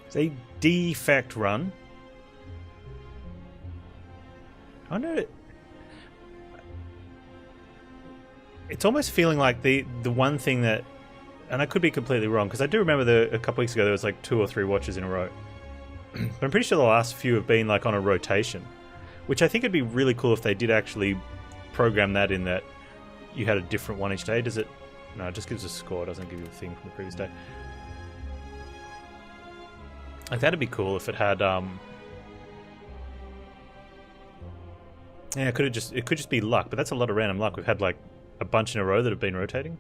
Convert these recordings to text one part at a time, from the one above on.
It's a defect run. I know. It's almost feeling like the one thing that, and I could be completely wrong because I do remember a couple weeks ago there was like 2 or 3 watches in a row. But I'm pretty sure the last few have been like on a rotation, which I think it'd be really cool if they did actually program that in that you had a different one each day. Does it? No, it just gives a score. It doesn't give you a thing from the previous day. Like that'd be cool if it had. Yeah, it could just be luck, but that's a lot of random luck. We've had like a bunch in a row that have been rotating.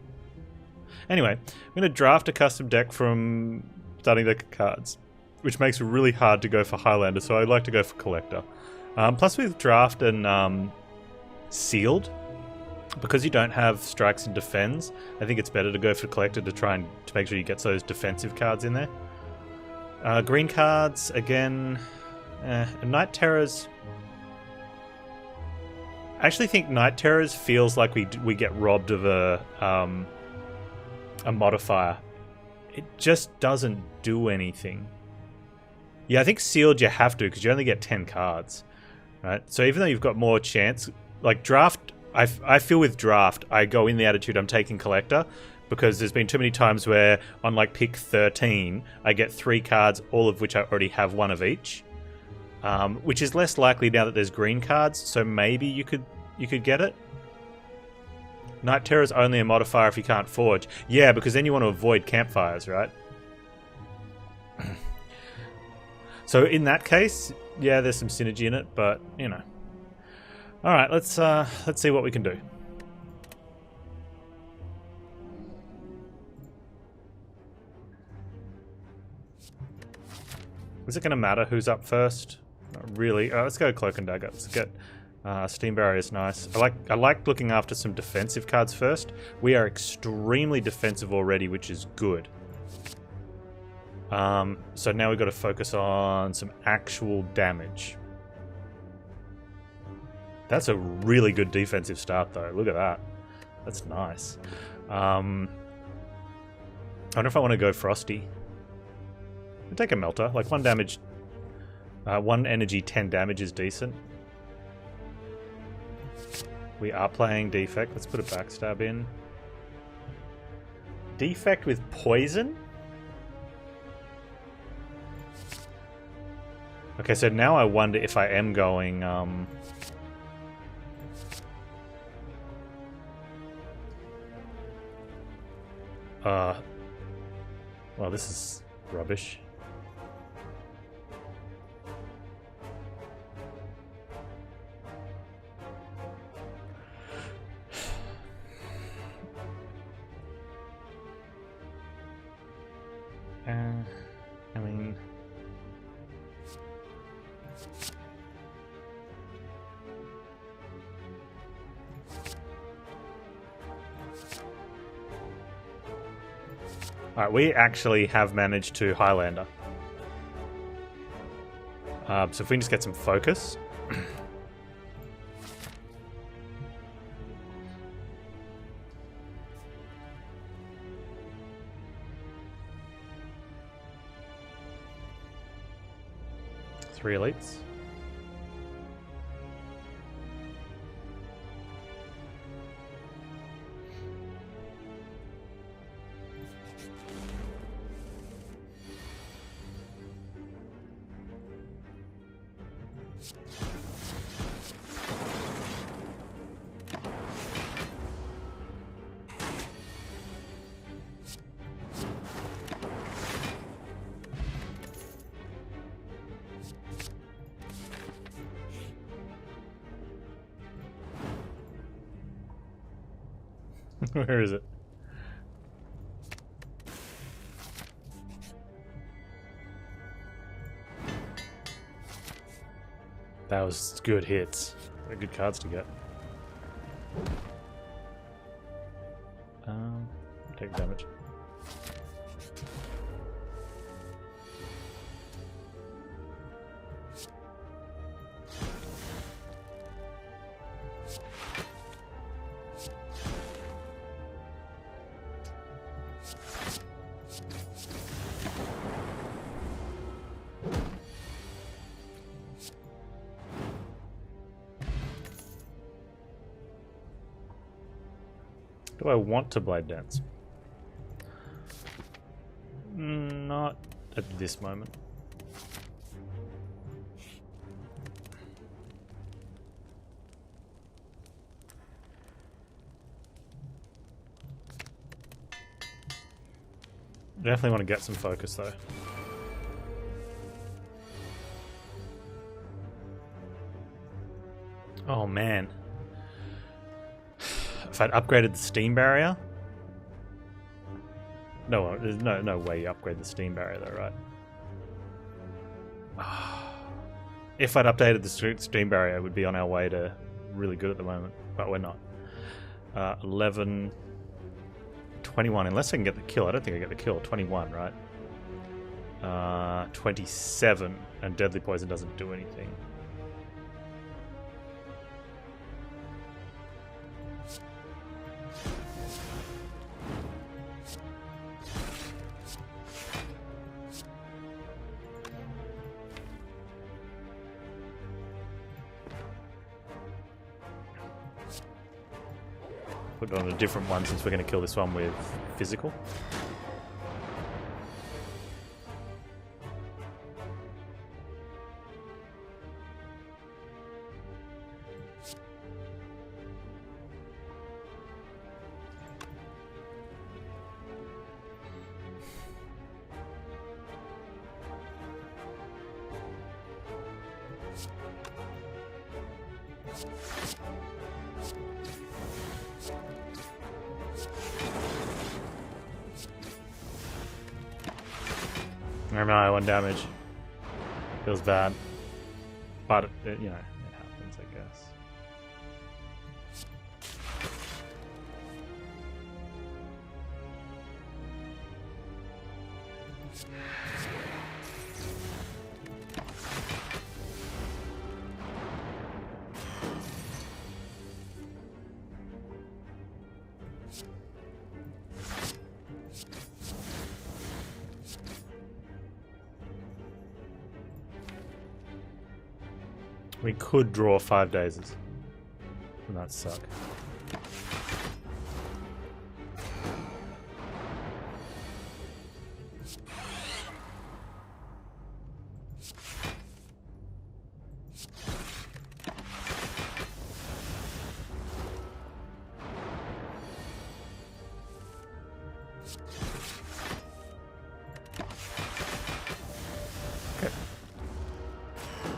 Anyway, I'm going to draft a custom deck from starting deck of cards, which makes it really hard to go for Highlander, so I like to go for Collector. Plus with draft and sealed, because you don't have strikes and defends, I think it's better to go for Collector to make sure you get those defensive cards in there. Green cards, again, Night Terrors. I actually think Night Terrors feels like we get robbed of a modifier. It just doesn't do anything. Yeah, I think sealed you have to because you only get 10 cards, right? So even though you've got more chance, like draft, I feel with draft, I go in the attitude I'm taking Collector because there's been too many times where on like pick 13, I get 3 cards, all of which I already have 1 of each. Which is less likely now that there's green cards, so maybe you could get it. Night Terror is only a modifier if you can't forge. Yeah, because then you want to avoid campfires, right? So in that case, yeah, there's some synergy in it, but you know. All right, let's see what we can do. Is it going to matter who's up first? Not really. Let's go Cloak and Dagger. Let's get Steam Barrier is nice. I like looking after some defensive cards first. We are extremely defensive already, which is good. So now we've got to focus on some actual damage. That's a really good defensive start, though. Look at that. That's nice. I wonder if I want to go Frosty. I'll take a Melter. Like 1 damage... 1 energy, 10 damage is decent. We are playing Defect. Let's put a Backstab in. Defect with Poison? Okay, so now I wonder if I am going... well, this is rubbish. I mean... Alright, we actually have managed to Highlander. So if we can just get some focus... Three elites. Where is it? That was good hits. Good cards to get. Take damage. Do I want to blade dance? Not at this moment. Definitely want to get some focus though. Oh man. If I'd upgraded the steam barrier. No, there's no way you upgrade the steam barrier though, right? If I'd updated the steam barrier, it would be on our way to really good at the moment, but we're not. 11, 21, unless I can get the kill. I don't think I get the kill. 21, right? 27, and deadly poison doesn't do anything. Put it on a different one since we're going to kill this one with physical. No, 1 damage. Feels bad. But, you know, it happens, I guess. We could draw 5 dazes. And that'd suck.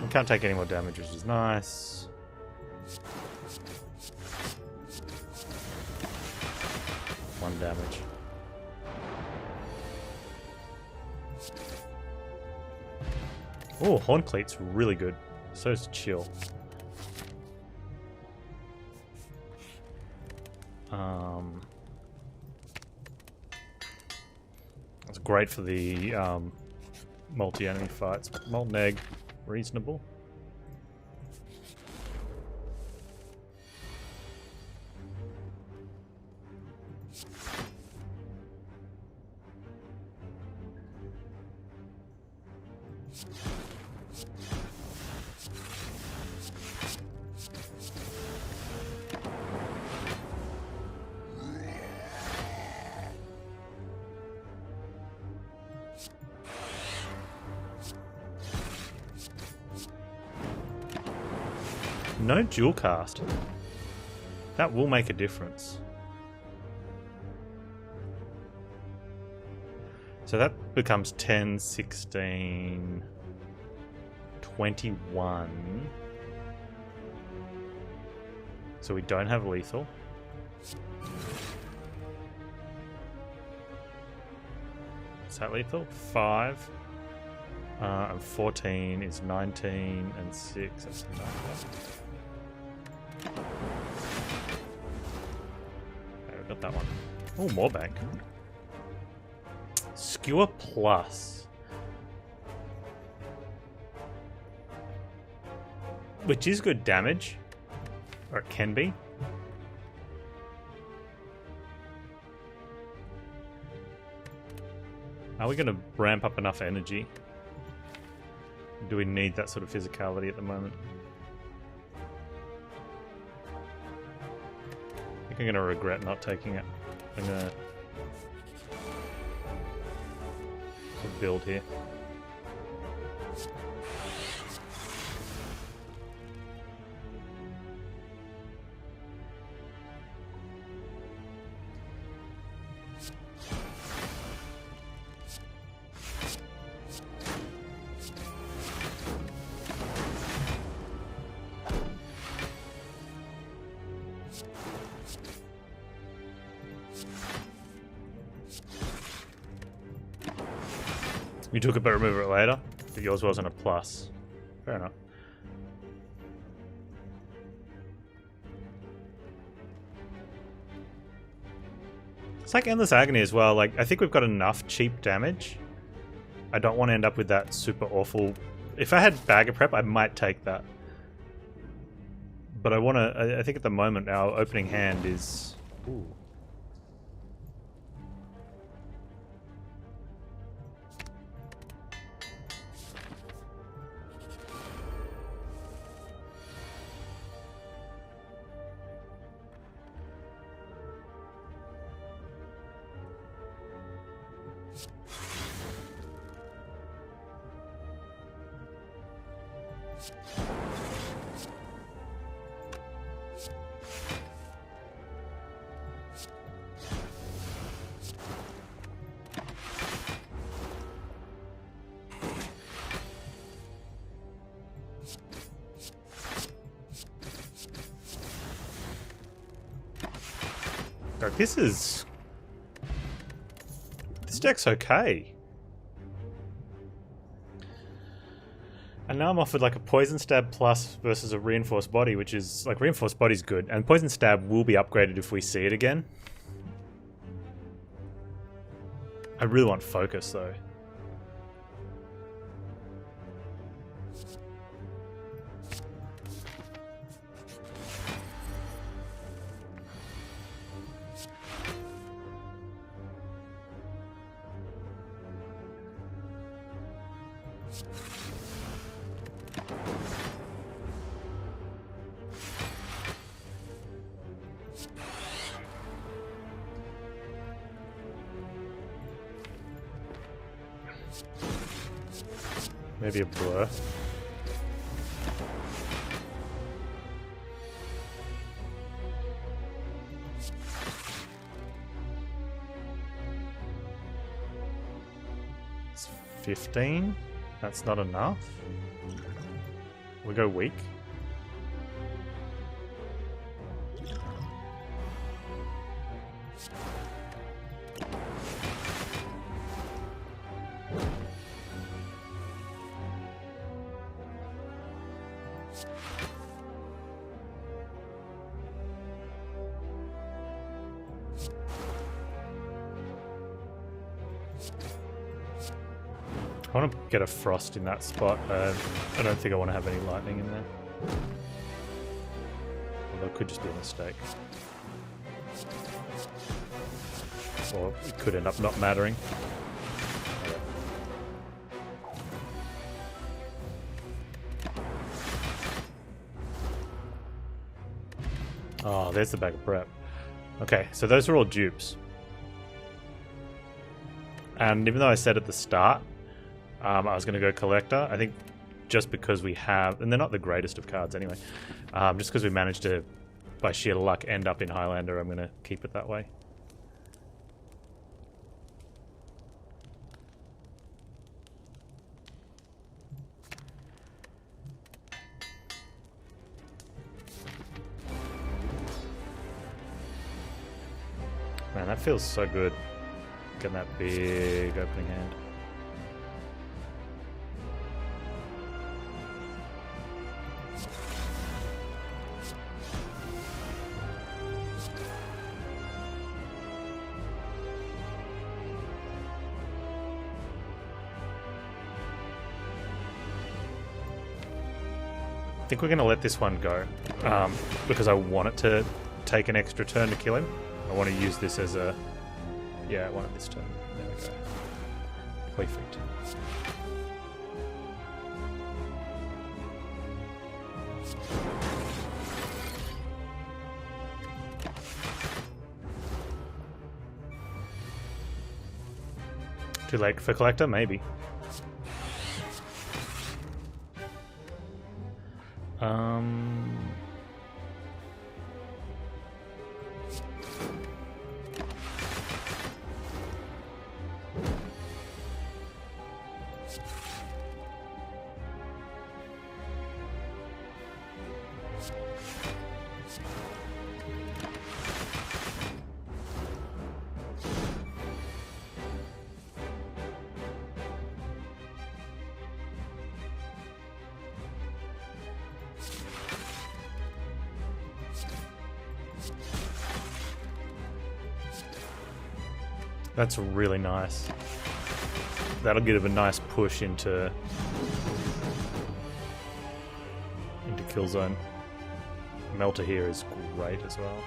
Can't take any more damage, which is nice. One damage. Oh, Horncleat's really good. So is Chill. That's great for the multi-enemy fights. Molten Egg. Reasonable. No dual cast. That will make a difference. So that becomes 10, 16, 21. So we don't have lethal. Is that lethal? 5. And 14 is 19 and 6. That's enough. Okay, we got that one. Oh, more bank. Skewer plus. Which is good damage. Or it can be. Are we going to ramp up enough energy? Do we need that sort of physicality at the moment? think I'm going to regret not taking it. I'm going to build here. You took it but remove it later, but yours wasn't a plus. Fair enough. It's like Endless Agony as well. Like, I think we've got enough cheap damage. I don't want to end up with that super awful... If I had Bag of Prep, I might take that. But I want to... I think at the moment our opening hand is... Ooh. Like, this deck's okay. And now I'm offered like a Poison Stab plus versus a Reinforced Body, which is like Reinforced Body's good, and Poison Stab will be upgraded if we see it again. I really want Focus though. Maybe a Blur. It's 15. That's not enough. We go weak. I want to get a Frost in that spot. I don't think I want to have any lightning in there. Although it could just be a mistake. Or it could end up not mattering. Oh, there's the Bag of Prep. Okay, so those are all dupes. And even though I said at the start I was going to go Collector, I think just because we have... And they're not the greatest of cards anyway. Just because we managed to, by sheer luck, end up in Highlander, I'm going to keep it that way. Man, that feels so good. Getting that big opening hand. I think we're going to let this one go because I want it to take an extra turn to kill him. I want to use this as a... Yeah, I want it this turn. There we go. Perfect. Too late for collector? Maybe. That's really nice. That'll give a nice push into kill zone. Melter here is great as well.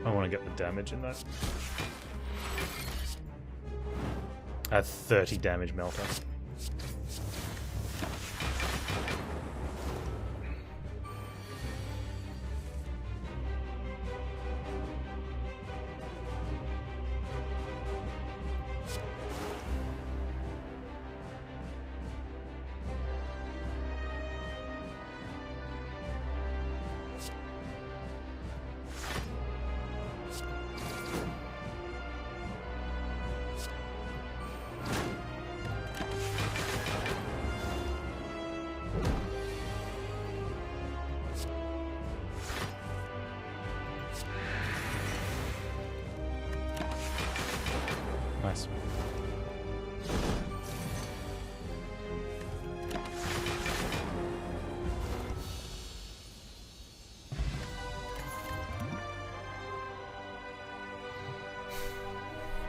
I want to get the damage in that. A 30 damage melter. Nice.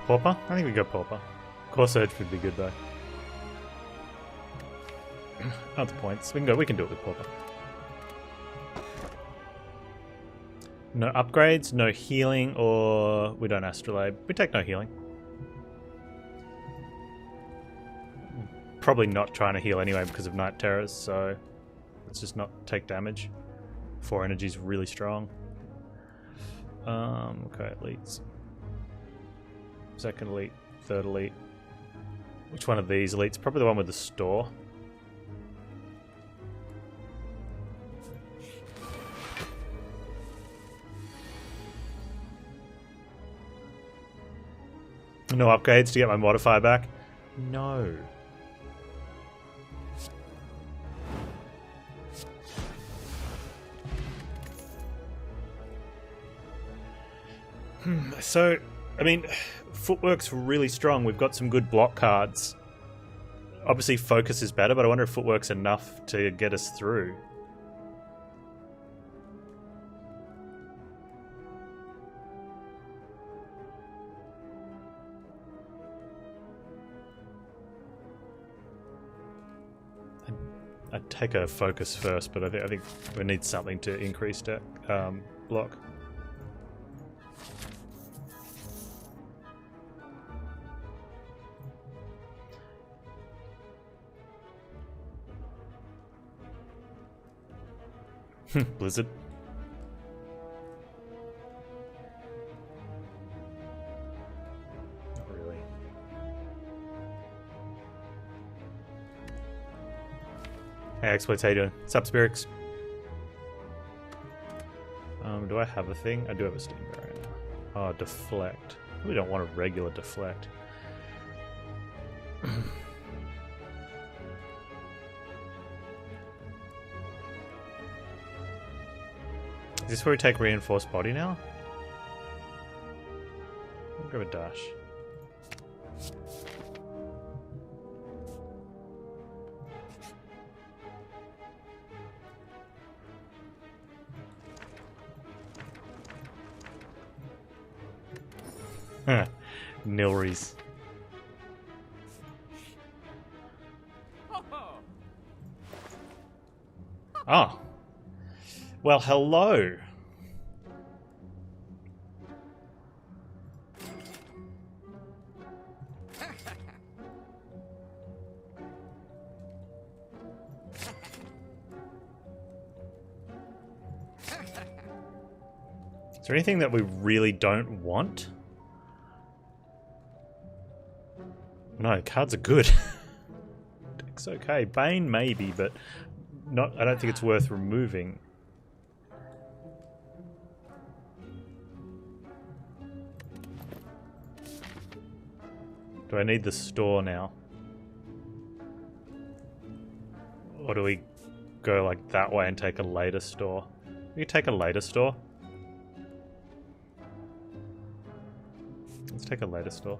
Pauper? I think we go Pauper. Core Surge would be good though. Other points. We can do it with Pauper. No upgrades, no healing, or we don't Astrolabe. We take no healing. Probably not trying to heal anyway because of Night Terrors, so let's just not take damage. 4 energy is really strong. Okay, elites. Second elite, third elite. Which one of these elites? Probably the one with the store. No upgrades to get my modifier back? No. So, I mean, footwork's really strong. We've got some good block cards. Obviously, focus is better, but I wonder if footwork's enough to get us through. I'd take a focus first, but I think we need something to increase that block. Blizzard. Not really. Hey Exploits, how you doing? Sup Spirix? Do I have a thing? I do have a steam barrier. Oh, deflect. We don't want a regular deflect. Is this where we take reinforced body now? I'll grab a dash. Nilries. Oh. Well, hello. Is there anything that we really don't want? No, cards are good. It's okay. Bane maybe, but not. I don't think it's worth removing. Do I need the store now? Or do we go like that way and take a later store? We could take a later store. Let's take a later store.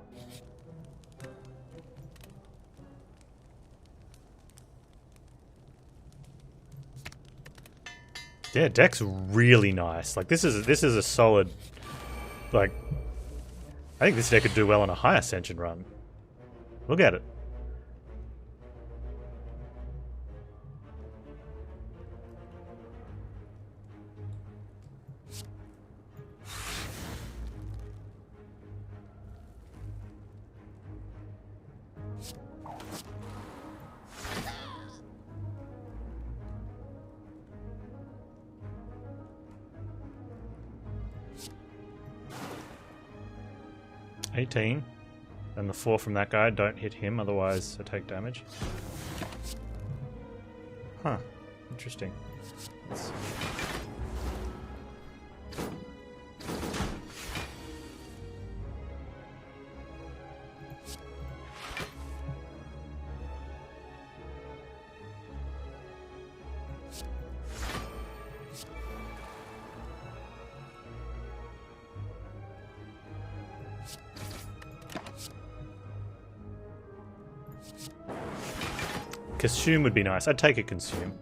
Yeah, deck's really nice. Like this is a solid. Like, I think this deck could do well on a high Ascension run. Look at it. $18. And the 4 from that guy, don't hit him, otherwise I take damage. Huh. Interesting. Let's... Consume would be nice. I'd take a consume.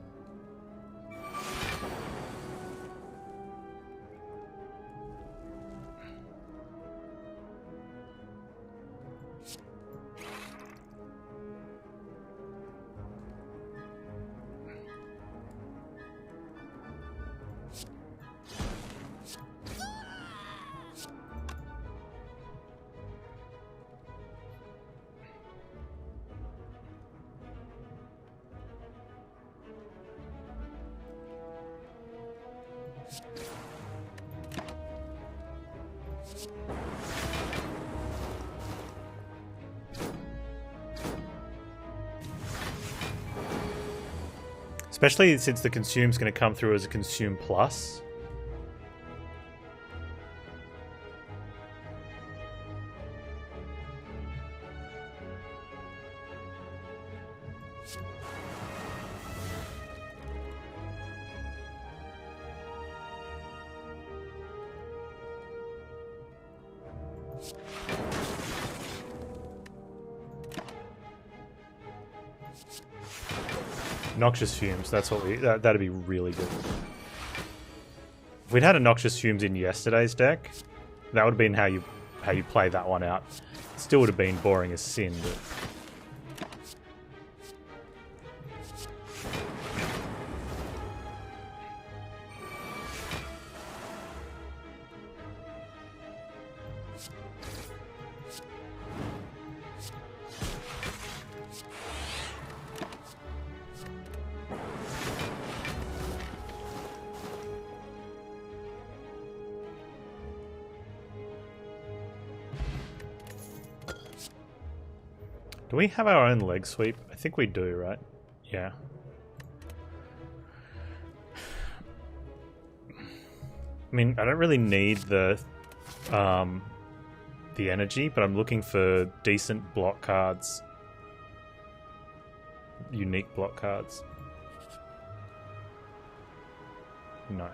Especially since the consume's going to come through as a consume plus. Noxious Fumes, that's what we... That'd be really good. If we'd had a Noxious Fumes in yesterday's deck, that would have been how you play that one out. It still would have been boring as sin, but... Do we have our own leg sweep? I think we do, right? Yeah. I mean, I don't really need the energy, but I'm looking for decent block cards. Unique block cards. No.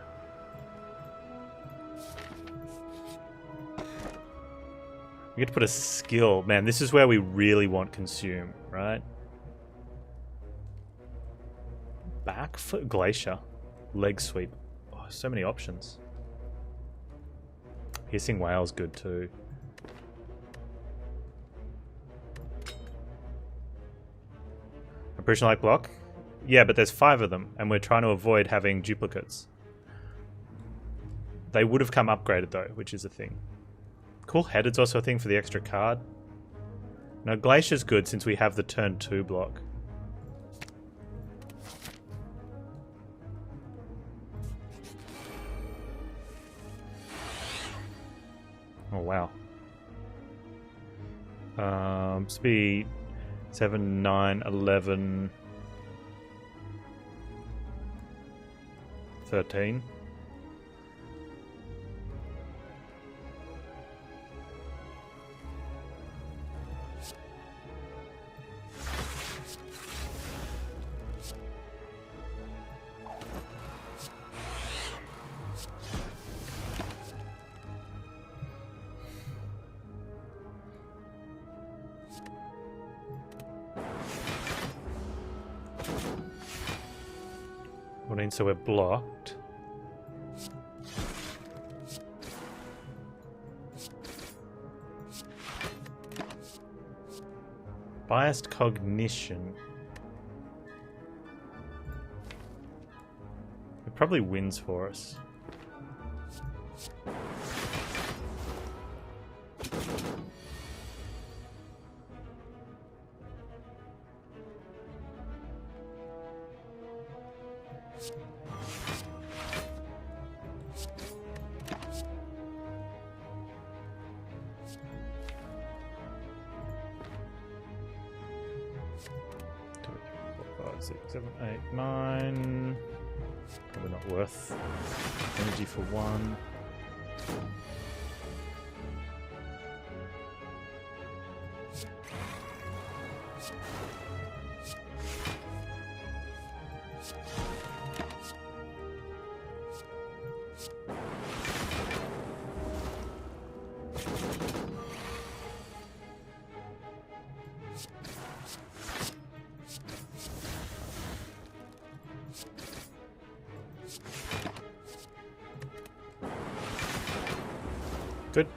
We get to put a skill. Man, this is where we really want consume, right? Back foot glacier. Leg sweep. Oh, so many options. Hissing whale's good too. Apparition like block? Yeah, but there's 5 of them, and we're trying to avoid having duplicates. They would have come upgraded though, which is a thing. Cool Headed's also a thing for the extra card. Now Glacier's good since we have the turn 2 block. Oh wow. Speed 7, 9, 11, 13. So we're blocked. Biased cognition. It probably wins for us. Six, 7, 8, 9. Probably not worth energy for one. Good.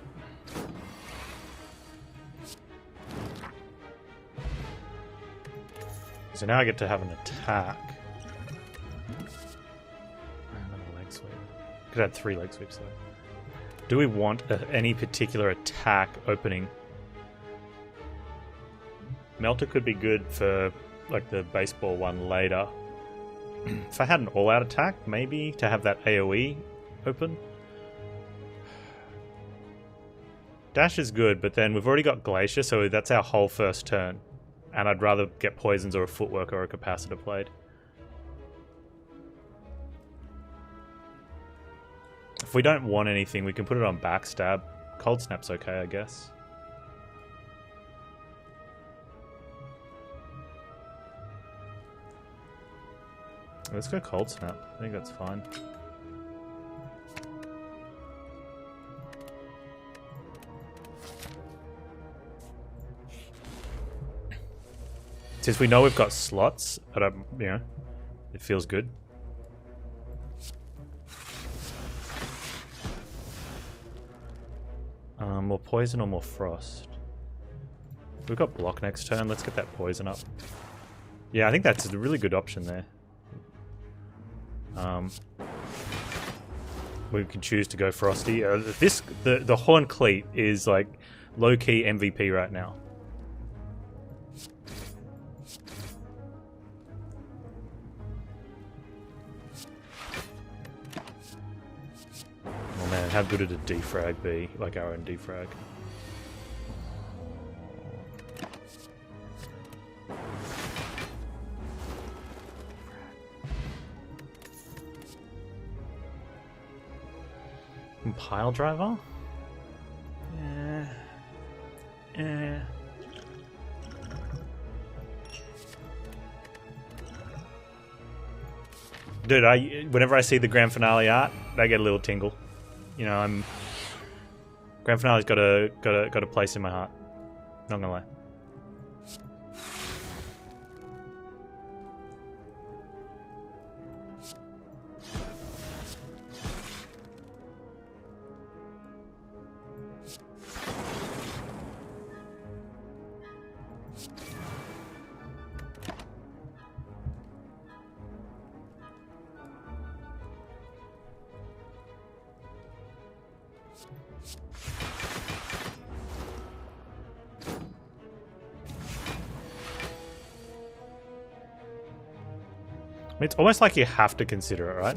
So now I get to have an attack. Another leg sweep. Could have 3 leg sweeps though. Do we want any particular attack opening? Melter could be good for like the baseball one later. If I had an all-out attack, maybe to have that AoE open. Dash is good, but then we've already got Glacier, so that's our whole first turn. And I'd rather get Poisons or a Footwork or a Capacitor played. If we don't want anything, we can put it on Backstab. Cold Snap's okay, I guess. Let's go Cold Snap. I think that's fine. Since we know we've got slots, but you know, it feels good. More poison or more frost? We've got block next turn. Let's get that poison up. Yeah, I think that's a really good option there. We can choose to go frosty. The Horn Cleat is like low key MVP right now. Oh man, how good would a defrag be? Like our own defrag. Pile driver? Yeah. Dude, whenever I see the grand finale art, I get a little tingle. You know, grand finale's got a place in my heart. Not gonna lie. It's almost like you have to consider it, right?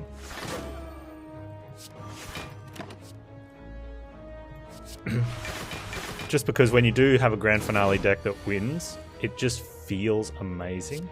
Just because when you do have a grand finale deck that wins, it just feels amazing.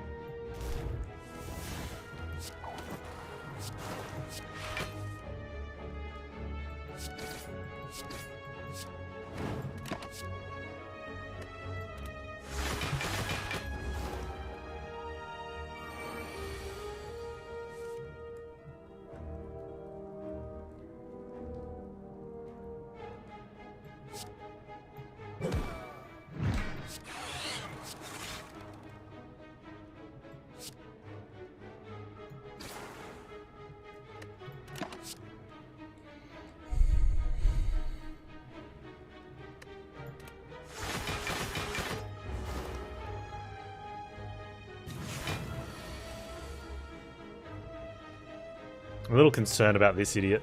I'm a little concerned about this idiot.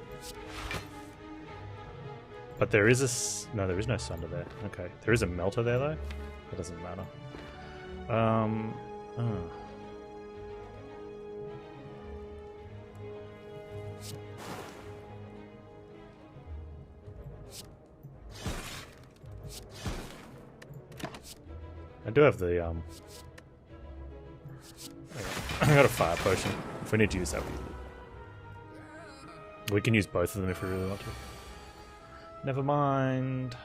But there is a... No, there is no Sunder there. Okay. There is a Melter there, though. That doesn't matter. Oh. I do have the, I got a fire potion. If we need to use that, we can use both of them if we really want to. Never mind.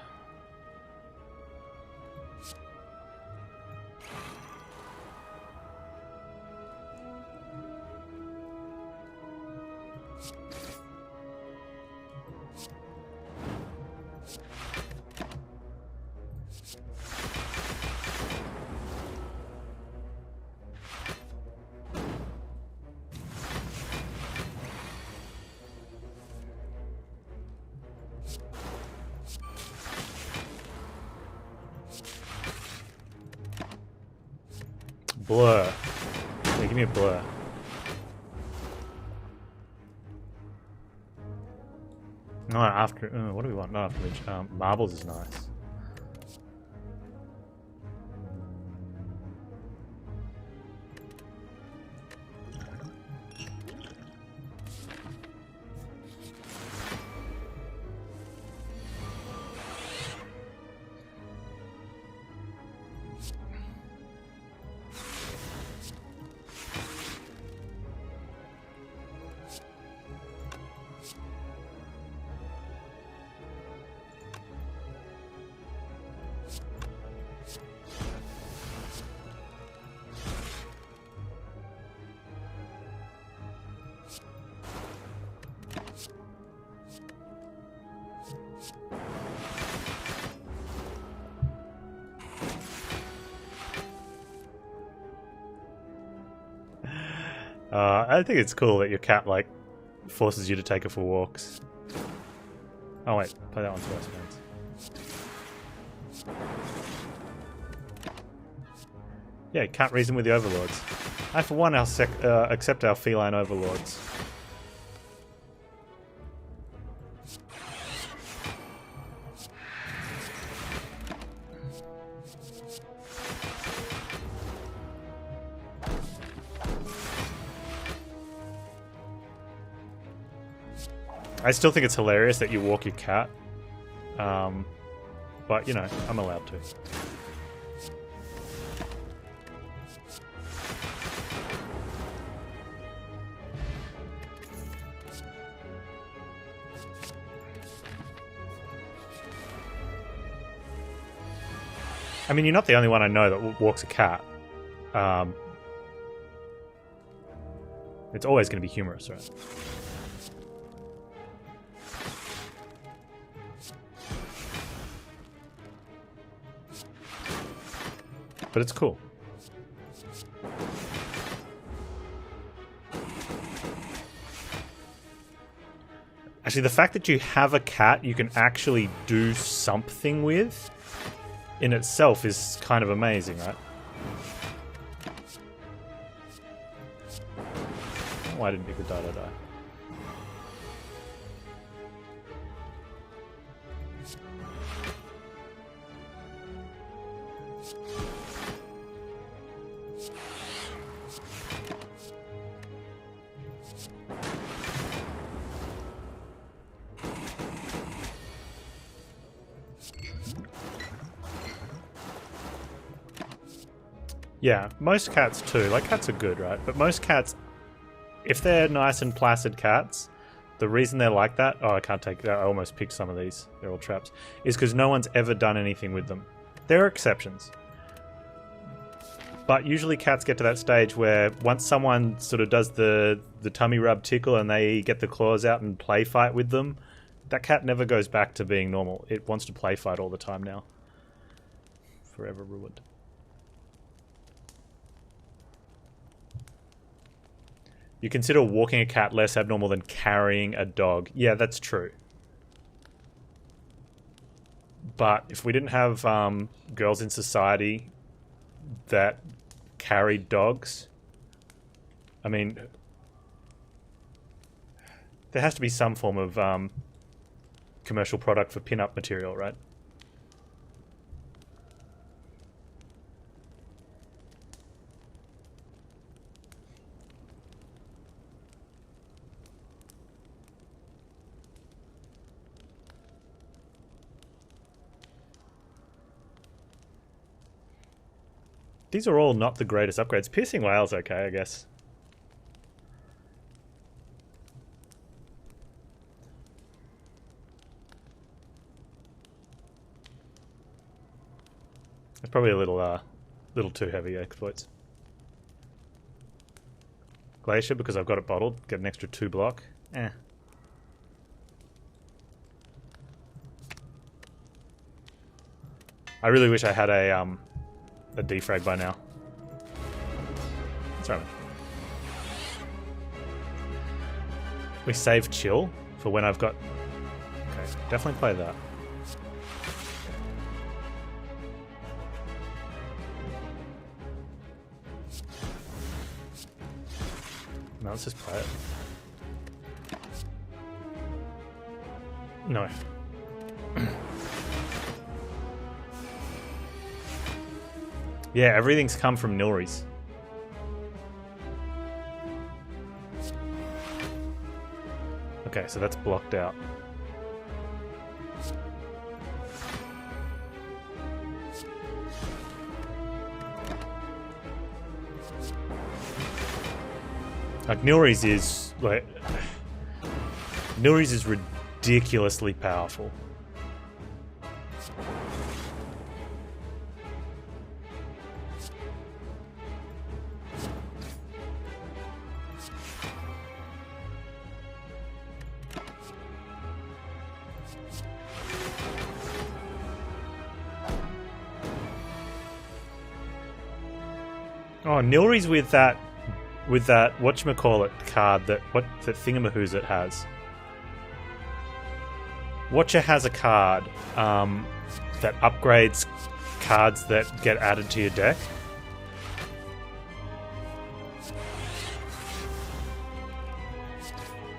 Blur. Yeah, give me a blur. No, after... what do we want? Not after Leech. Marbles is nice. I think it's cool that your cat, like, forces you to take her for walks. Oh wait, play that one first, Panz. Yeah, can't reason with the overlords. I, for one, accept our feline overlords. I still think it's hilarious that you walk your cat. But, you know, I'm allowed to. I mean, you're not the only one I know that walks a cat. It's always going to be humorous, right? But it's cool. Actually, the fact that you have a cat you can actually do something with in itself is kind of amazing, right? Why didn't pick the die? Yeah, most cats too. Like, cats are good, right? But most cats, if they're nice and placid cats, the reason they're like that... Oh, I can't take that. I almost picked some of these. They're all traps. Is because no one's ever done anything with them. There are exceptions. But usually cats get to that stage where once someone sort of does the tummy rub tickle and they get the claws out and play fight with them, that cat never goes back to being normal. It wants to play fight all the time now. Forever ruined. You consider walking a cat less abnormal than carrying a dog. Yeah, that's true. But if we didn't have girls in society that carried dogs, I mean, there has to be some form of commercial product for pin-up material, right? These are all not the greatest upgrades. Piercing Whale's okay, I guess. It's probably a little too heavy exploits. Glacier, because I've got it bottled, get an extra 2 block. Eh. I really wish I had a defrag by now. That's right. We save chill for when I've got... Okay, definitely play that. No, let's just play it. No. Yeah, everything's come from Nilry's. Okay, so that's blocked out. Like, Nilry's is, like... Nilry's is ridiculously powerful. Oh, Nilry's with that whatchamacallit card that thingamahoo's it has. Watcher has a card that upgrades cards that get added to your deck.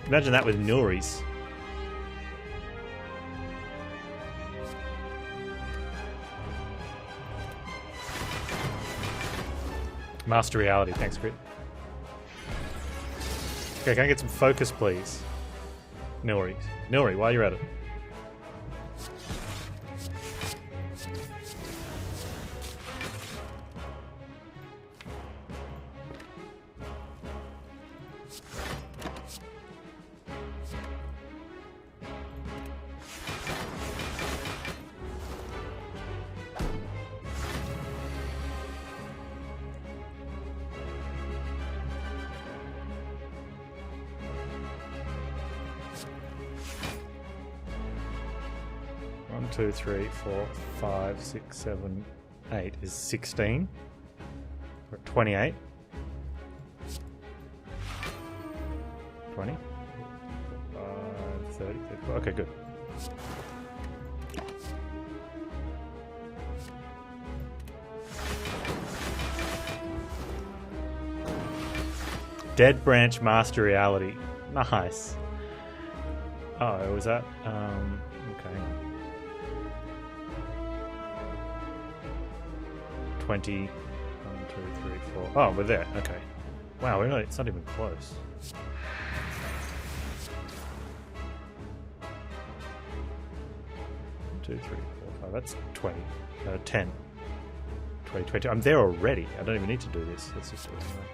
Imagine that with Nilry's. Master Reality, thanks, Crit. Okay, can I get some focus, please? Nilry. Nilry, while you're at it. One, 2, 3, 4, 5, 6, 7, 8 is 16. We're at 28. 20. 30, 34. Okay, good. Dead Branch Master Reality. Nice. Oh, was that? Okay. 20. 1, 2, 3, 4. Oh, we're there. Okay. Wow, it's not even close. One, 2, 3, 4, 5. That's 20. 10. 2022. I'm there already. I don't even need to do this. Let's just do it anyway.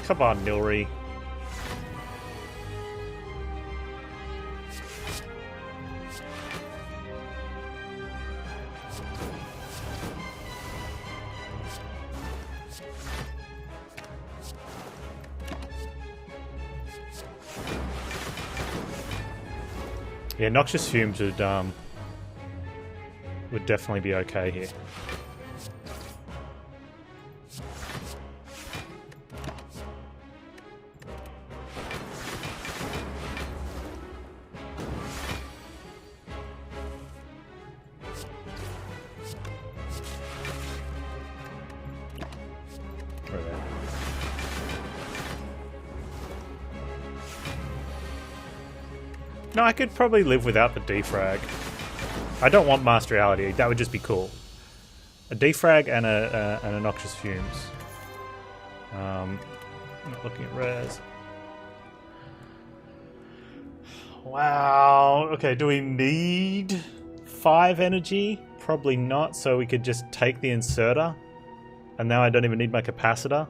Come on, Nilri. Yeah, noxious fumes would definitely be okay here. No, I could probably live without the defrag. I don't want Master Reality. That would just be cool. A defrag and a noxious fumes. Not looking at rares. Wow. Okay, do we need 5 energy? Probably not, so we could just take the inserter. And now I don't even need my capacitor.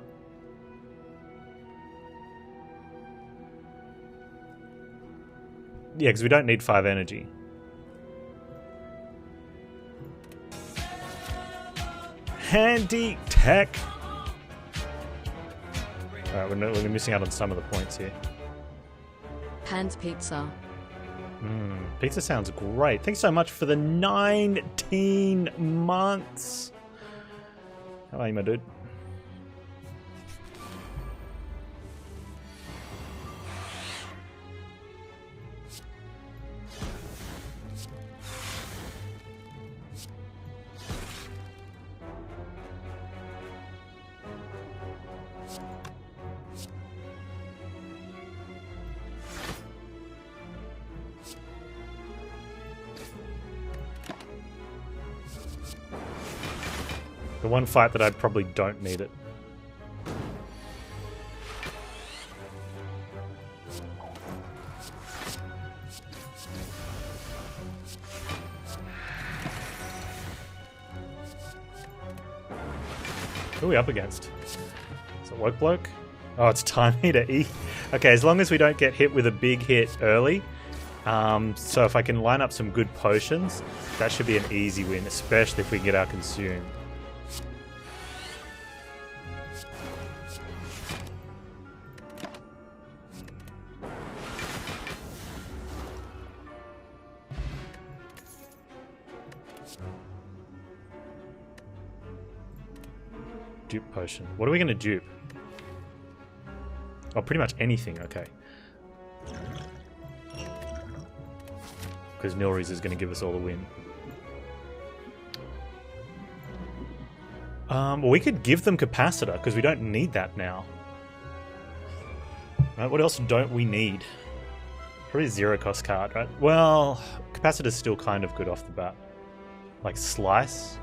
Yeah, because we don't need 5 energy. Handy tech! Alright, we're missing out on some of the points here. Panz pizza. Pizza sounds great. Thanks so much for the 19 months. How are you, my dude? The one fight that I probably don't need it. Who are we up against? Is it Woke Bloke? Oh, it's Time Eater E. Okay, as long as we don't get hit with a big hit early. So if I can line up some good potions, that should be an easy win, especially if we can get our consumed. Dupe potion. What are we going to dupe? Oh, pretty much anything. Okay. Because Nilri's is going to give us all the win. Well, we could give them capacitor because we don't need that now. Right, what else don't we need? Probably a 0 cost card, right? Well, capacitor's still kind of good off the bat. Like Slice.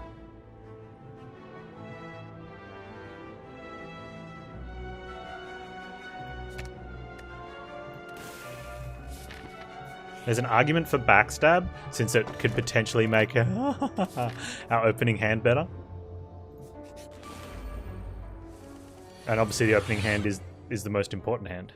There's an argument for backstab, since it could potentially make our opening hand better. And obviously the opening hand is the most important hand.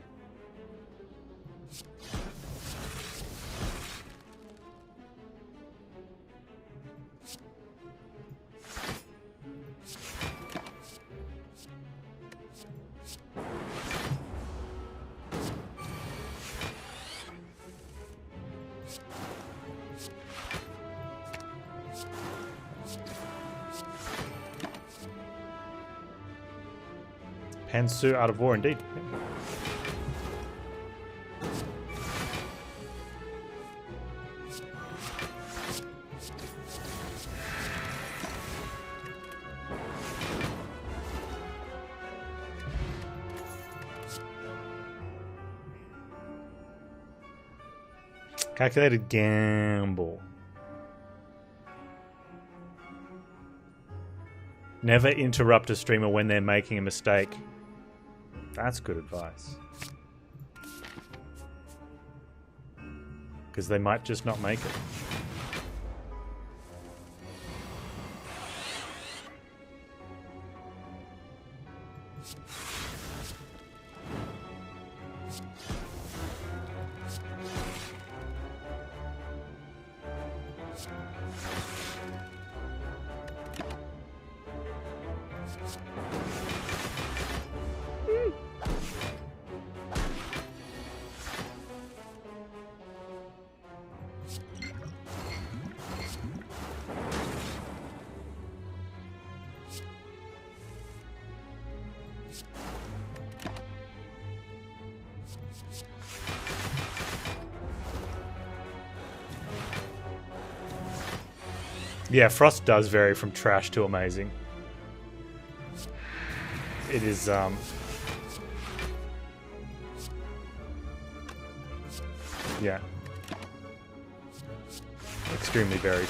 Panz out of war indeed. Calculated gamble. Never interrupt a streamer when they're making a mistake. That's good advice. Because they might just not make it. Yeah, Frost does vary from trash to amazing. It is, yeah. Extremely varied.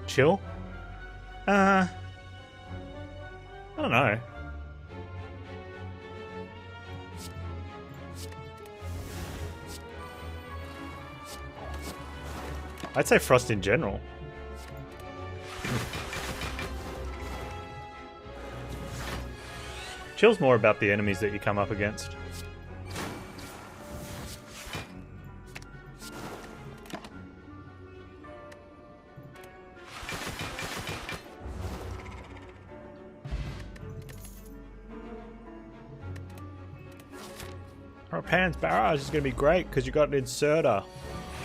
Chill? I don't know. I'd say Frost in general. Chill's more about the enemies that you come up against. Oh, Panz Barrage is going to be great because you got an inserter.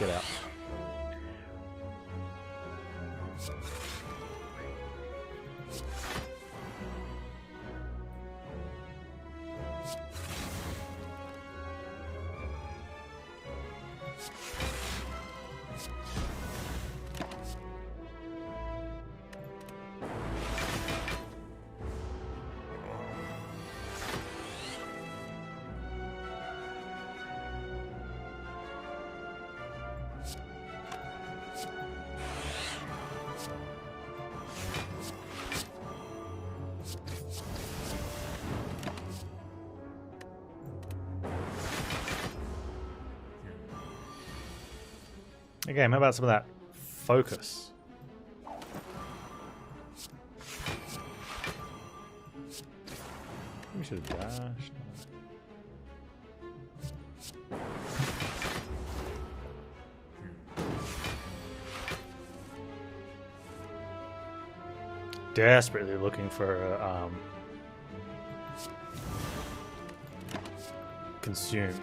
Get out. Okay, how about some of that focus? We should have dashed. Desperately looking for consume.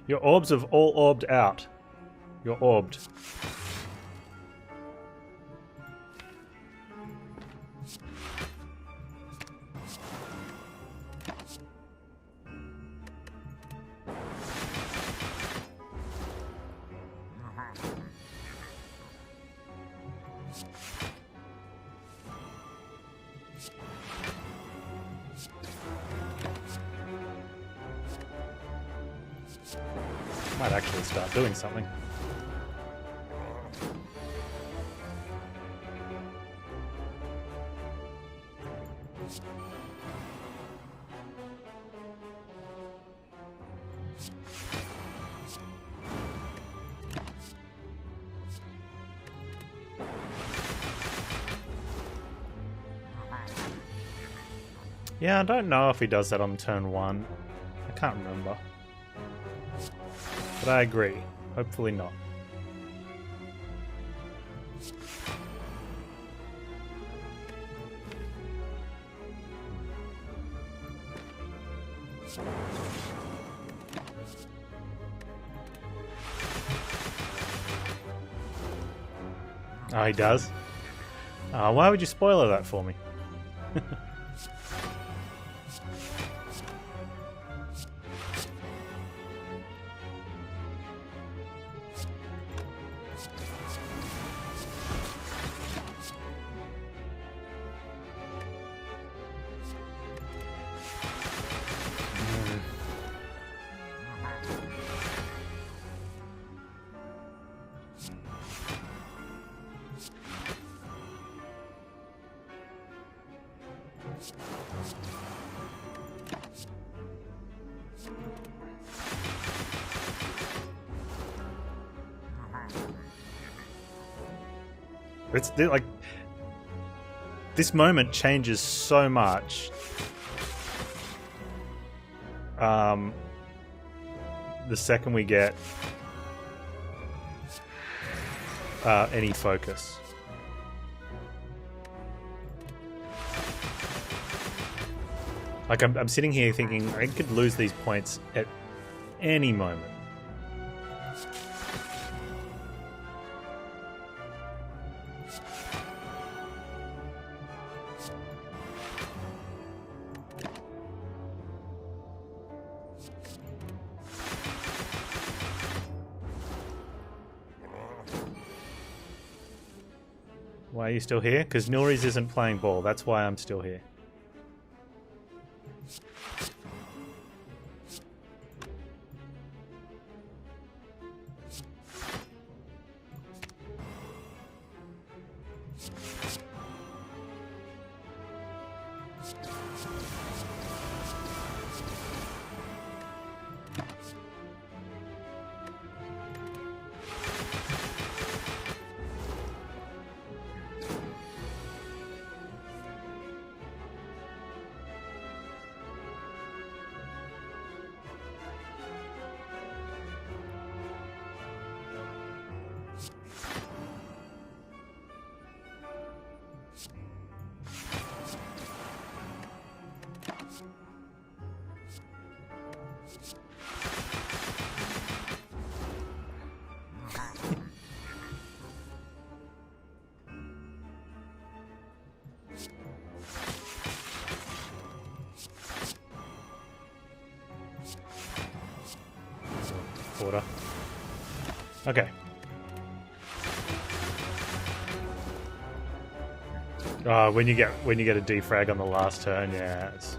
Your orbs have all orbed out. You're orbed. Might actually start doing something. Yeah, I don't know if he does that on turn 1. I can't remember. But I agree. Hopefully not. Oh, he does? Why would you spoiler that for me? It's like this moment changes so much. The second we get any focus. Like I'm sitting here thinking I could lose these points at any moment. Why are you still here? Because Nilri's isn't playing ball. That's why I'm still here. Order. Okay. When you get a defrag on the last turn, yeah. It's...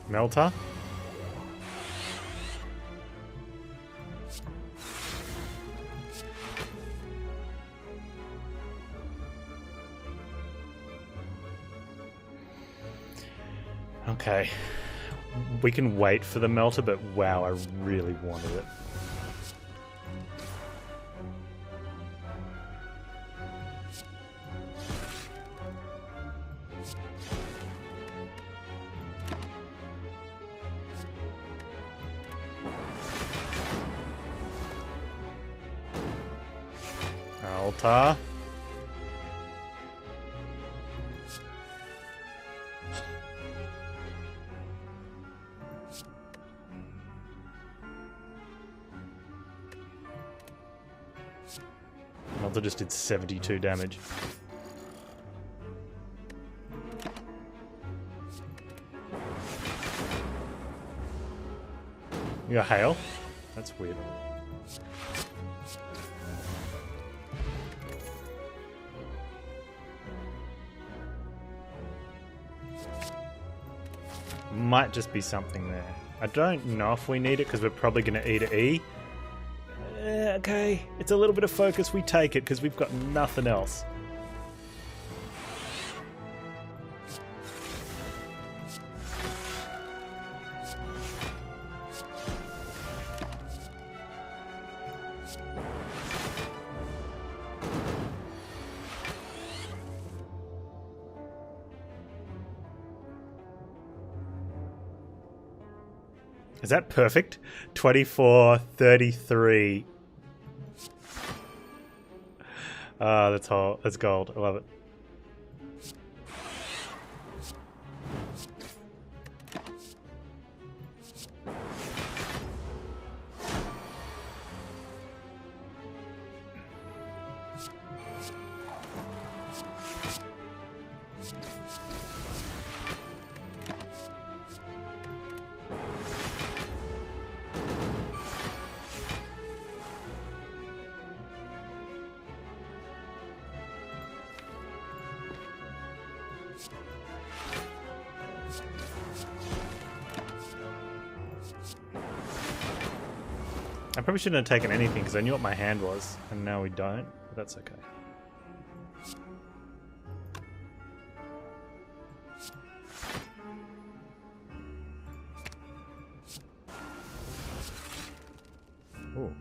Melter? Okay. We can wait for the melter, but wow, I really wanted it. Altar. Altar just did 72 damage. You got hail? That's weird. Might just be something there. I don't know if we need it because we're probably going to eat an E. Okay, it's a little bit of focus. We take it because we've got nothing else. Is that perfect? 24, 33. Ah, that's all. That's gold. I love it. I probably shouldn't have taken anything because I knew what my hand was, and now we don't, but that's okay. Ooh.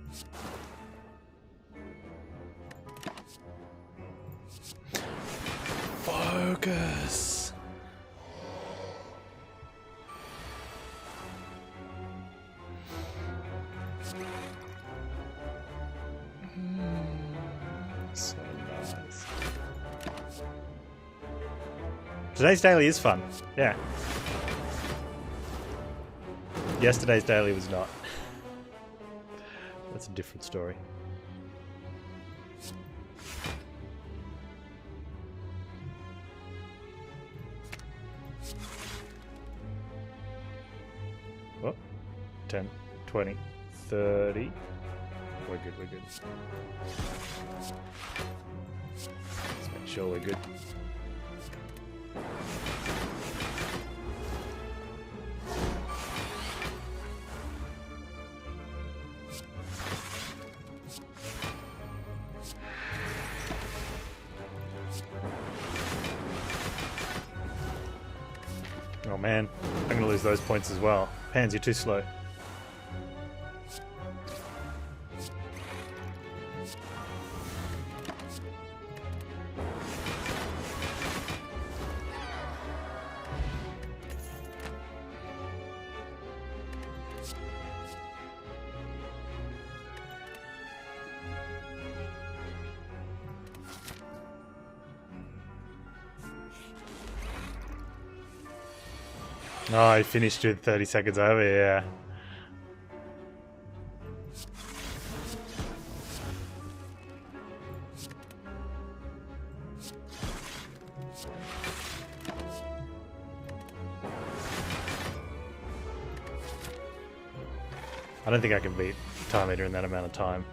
Focus! So nice. Today's daily is fun. Yeah. Yesterday's daily was not. That's a different story. What? 10, 20, 30. We're good, we're good. Let's make sure we're good. Oh man, I'm gonna lose those points as well. Panz, you're too slow. Oh, I finished with 30 seconds over, yeah. I don't think I can beat Time Eater in that amount of time.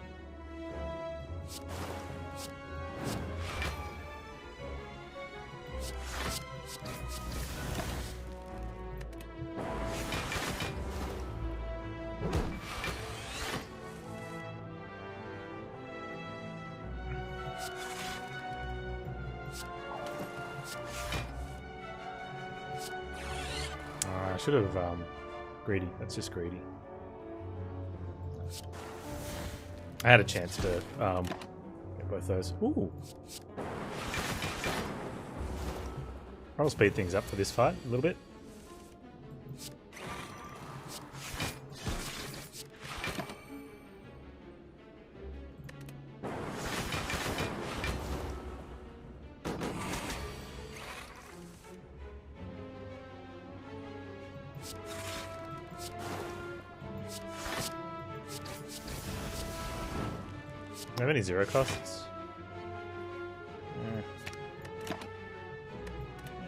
I should have greedy. That's just greedy. I had a chance to get both those. Ooh. I'll speed things up for this fight a little bit. Do I have any zero costs?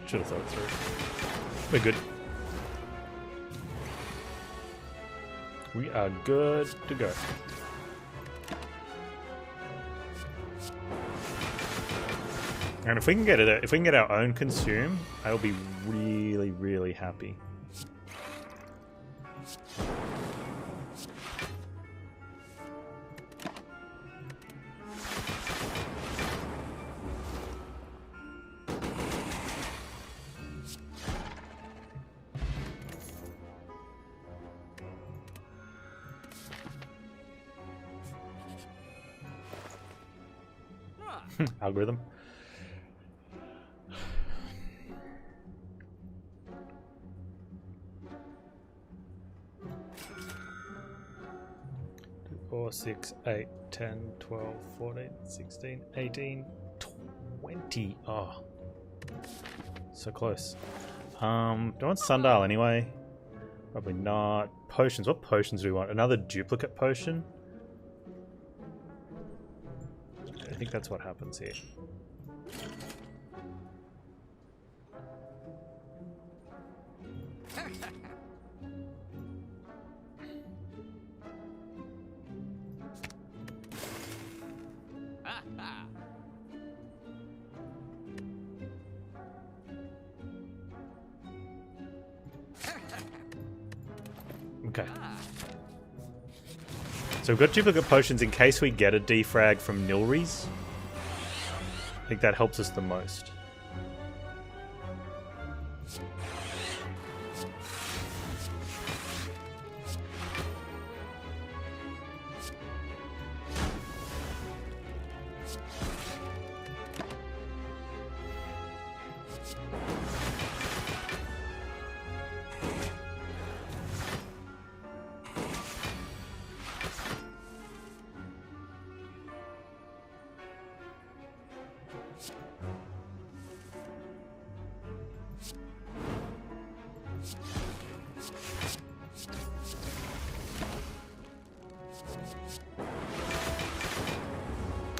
Should have thought it through. We're good. We are good to go. And if we can get it, if we can get our own consume, I'll be really, really happy. Algorithm. 4, 6, 8, 10, 12, 14, 16, 18, 20. Oh. So close. Do I want Sundial anyway? Probably not. Potions. What potions do we want? Another duplicate potion? I think that's what happens here. Okay. So we've got duplicate potions in case we get a defrag from Nilries. I think that helps us the most.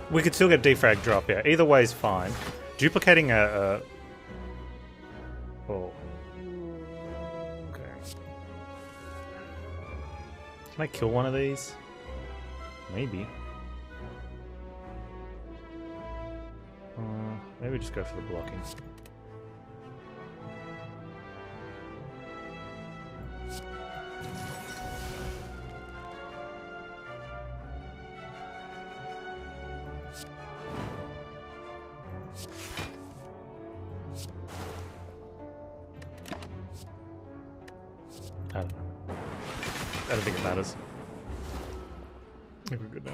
We could still get defrag drop, yeah. Either way is fine. Duplicating a... Oh. Okay. Can I kill one of these? Maybe. Maybe just go for the blocking. I don't think it matters. I think we're good now.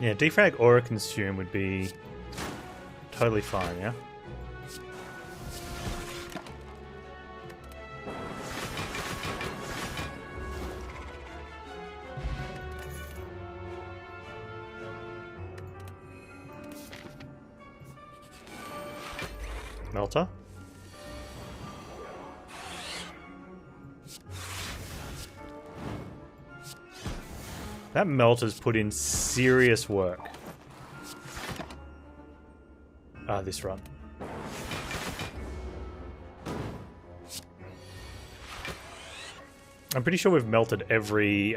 Yeah, defrag or a consume would be totally fine, yeah? Melter? That melter's put in serious work. Ah, this run. I'm pretty sure we've melted every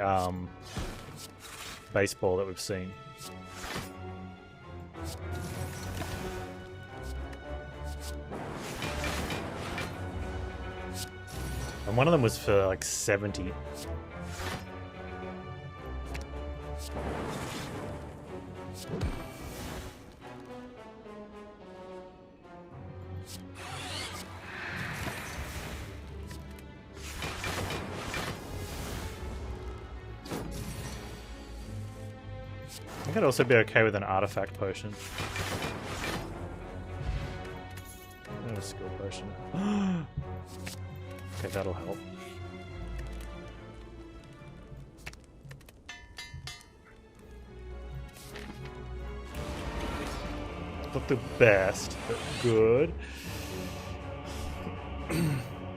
baseball that we've seen. And one of them was for like 70. I think I'd also be okay with an artifact potion. A skill potion. Okay, that'll help. Not the best, but good.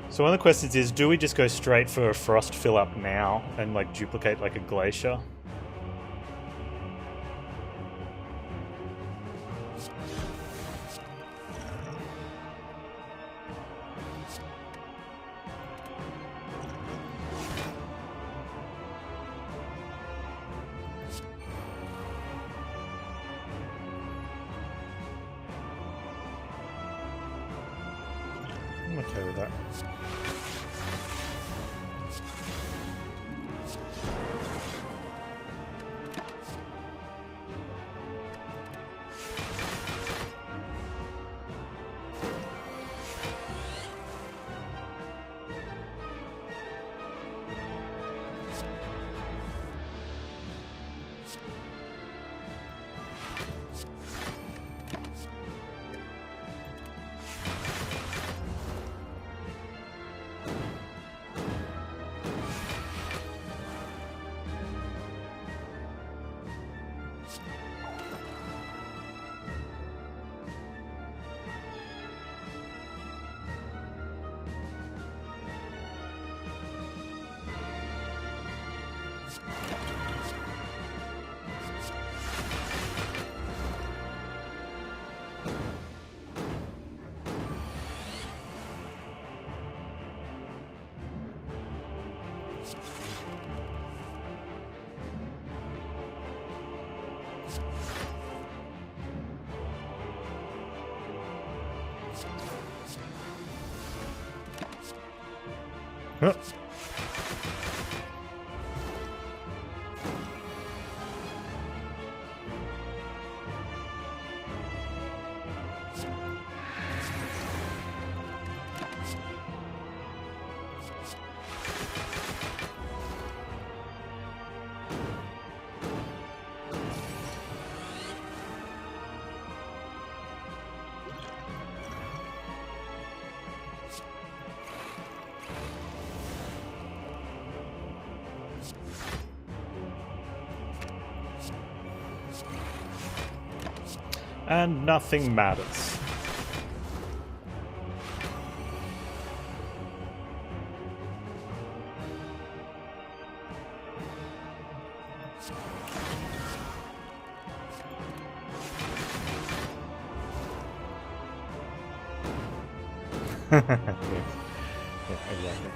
So one of the questions is, do we just go straight for a frost fill up now and like duplicate like a glacier? I'm okay with that. Huh. And nothing matters. Yes. Yeah, exactly.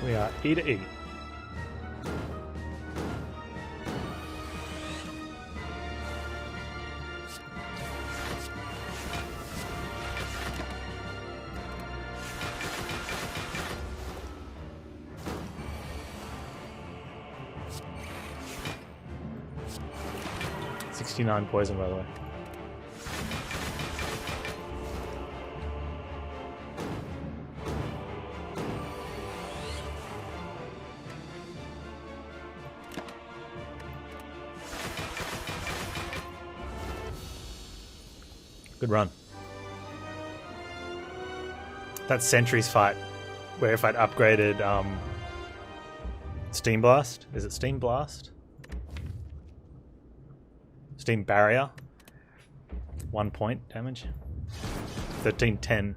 We are E to E. $69 poison, by the way. Good run. That Sentries fight, where if I'd upgraded Steam Blast, is it Steam Blast? Steam Barrier, 1 point damage. 1310.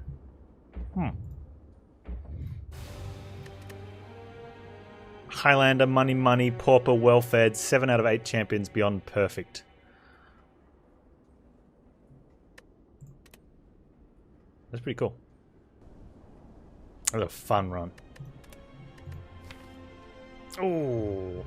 Highlander, money, pauper, well-fed, 7 out of 8 champions beyond perfect. That's pretty cool. That was a fun run. Oh.